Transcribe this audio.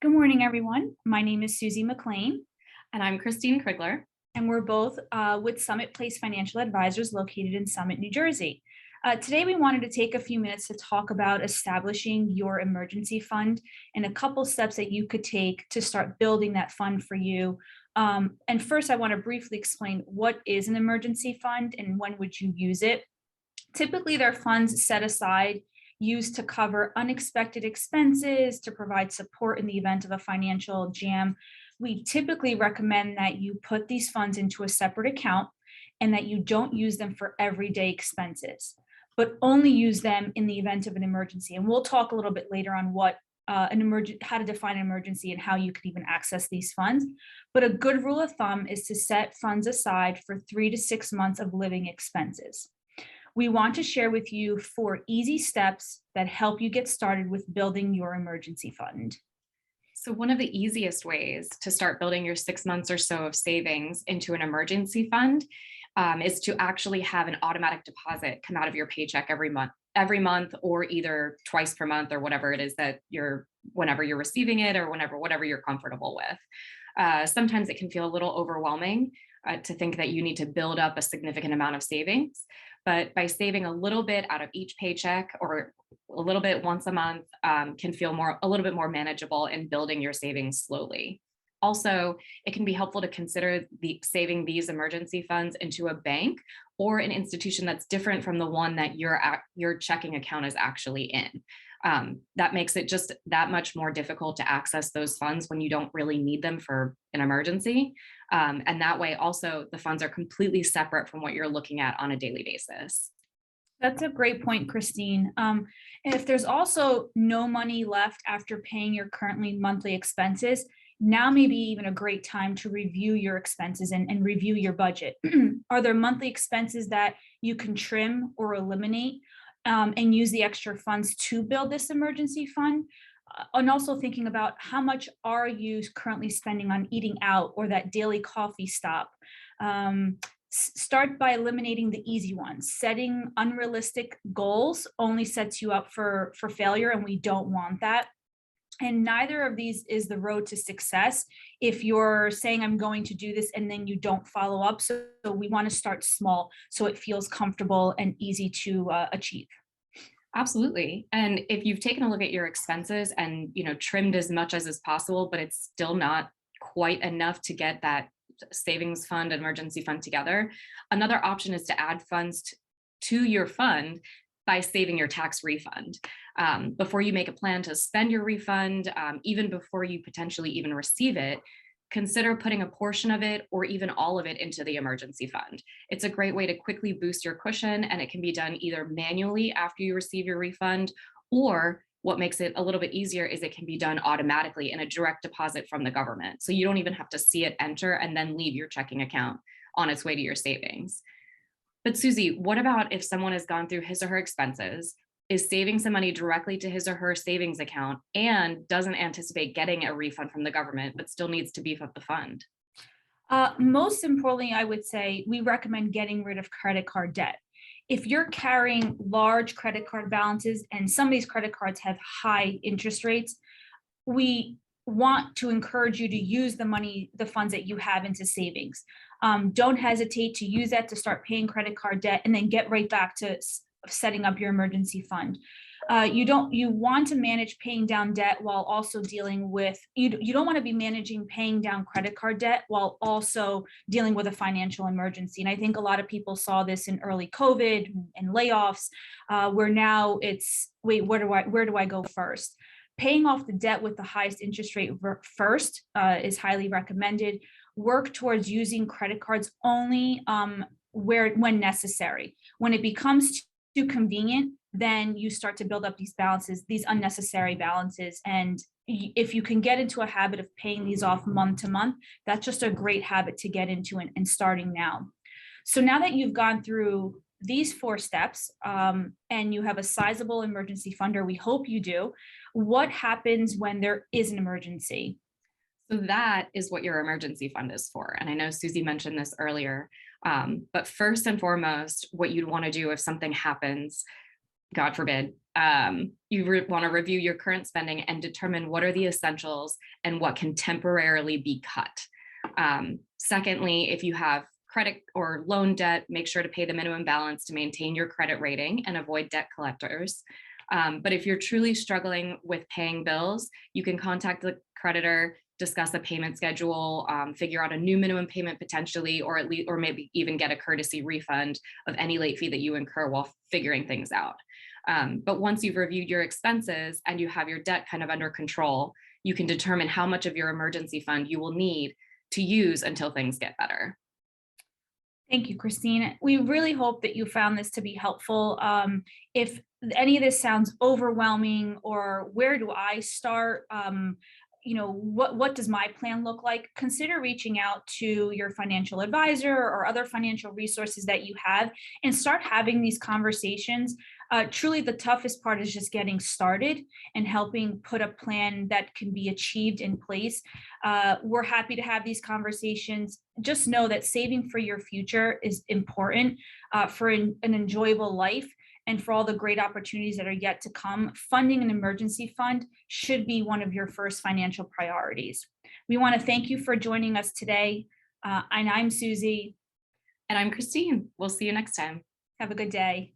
Good morning, everyone. My name is Susie McLean, And I'm Christine Krigler. and we're both with Summit Place Financial Advisors located in Summit, New Jersey. Today, we wanted to take a few minutes to talk about establishing your emergency fund and a couple steps that you could take to start building that fund for you. And first, I want to briefly explain what is an emergency fund and when would you use it. Typically, they're funds set aside used to cover unexpected expenses, to provide support in the event of a financial jam. We typically recommend that you put these funds into a separate account and that you don't use them for everyday expenses, but only use them in the event of an emergency. And we'll talk a little bit later on what how to define an emergency and how you can even access these funds. But a good rule of thumb is to set funds aside for 3 to 6 months of living expenses. We want to share with you 4 easy steps that help you get started with building your emergency fund. So, one of the easiest ways to start building your 6 months or so of savings into an emergency fund is to actually have an automatic deposit come out of your paycheck every month, or either twice per month, or whatever it is that whenever you're receiving it, or whatever you're comfortable with. Sometimes it can feel a little overwhelming to think that you need to build up a significant amount of savings. But by saving a little bit out of each paycheck, or a little bit once a month, can feel a little bit more manageable in building your savings slowly. Also, it can be helpful to consider saving these emergency funds into a bank or an institution that's different from the one that your checking account is actually in. That makes it just that much more difficult to access those funds when you don't really need them for an emergency. And that way, also, the funds are completely separate from what you're looking at on a daily basis. That's a great point, Christine. And if there's also no money left after paying your currently monthly expenses, now may be even a great time to review your expenses and review your budget. Are there monthly expenses that you can trim or eliminate and use the extra funds to build this emergency fund? And also thinking about how much are you currently spending on eating out or that daily coffee stop. Start by eliminating the easy ones. Setting unrealistic goals only sets you up for failure, and we don't want that. And neither of these is the road to success if you're saying, I'm going to do this, and then you don't follow up. So we want to start small so it feels comfortable and easy to achieve. Absolutely. And if you've taken a look at your expenses and, trimmed as much as is possible, but it's still not quite enough to get that savings fund, emergency fund together, another option is to add funds to your fund by saving your tax refund. Before you make a plan to spend your refund, even before you potentially even receive it, consider putting a portion of it or even all of it into the emergency fund. It's a great way to quickly boost your cushion, and it can be done either manually after you receive your refund, or what makes it a little bit easier is it can be done automatically in a direct deposit from the government. So you don't even have to see it enter and then leave your checking account on its way to your savings. But Susie, what about if someone has gone through his or her expenses, is saving some money directly to his or her savings account, and doesn't anticipate getting a refund from the government, but still needs to beef up the fund? Most importantly, I would say we recommend getting rid of credit card debt. If you're carrying large credit card balances, and some of these credit cards have high interest rates, we want to encourage you to use the funds that you have into savings. Don't hesitate to use that to start paying credit card debt and then get right back to setting up your emergency fund. You want to manage paying down debt while also dealing with you don't want to be managing paying down credit card debt while also dealing with a financial emergency. And I think a lot of people saw this in early COVID and layoffs, where now it's, wait, where do I go first? Paying off the debt with the highest interest rate first is highly recommended. Work towards using credit cards only when necessary. When it becomes too convenient, then you start to build up these balances, these unnecessary balances. And if you can get into a habit of paying these off month to month, that's just a great habit to get into and starting now. So now that you've gone through these 4 steps and you have a sizable emergency fund, or we hope you do, what happens when there is an emergency? So that is what your emergency fund is for. And I know Susie mentioned this earlier, but first and foremost, what you'd want to do if something happens, God forbid, you want to review your current spending and determine what are the essentials and what can temporarily be cut. Secondly, if you have credit or loan debt, make sure to pay the minimum balance to maintain your credit rating and avoid debt collectors. But if you're truly struggling with paying bills, you can contact the creditor, discuss a payment schedule, figure out a new minimum payment potentially, or at least, or maybe even get a courtesy refund of any late fee that you incur while figuring things out. But once you've reviewed your expenses and you have your debt kind of under control, you can determine how much of your emergency fund you will need to use until things get better. Thank you, Christine. We really hope that you found this to be helpful. If any of this sounds overwhelming, or where do I start? What does my plan look like? Consider reaching out to your financial advisor or other financial resources that you have and start having these conversations. Truly, the toughest part is just getting started and helping put a plan that can be achieved in place. We're happy to have these conversations. Just know that saving for your future is important for an enjoyable life and for all the great opportunities that are yet to come. Funding an emergency fund should be one of your first financial priorities. We want to thank you for joining us today. And I'm Susie. And I'm Christine. We'll see you next time. Have a good day.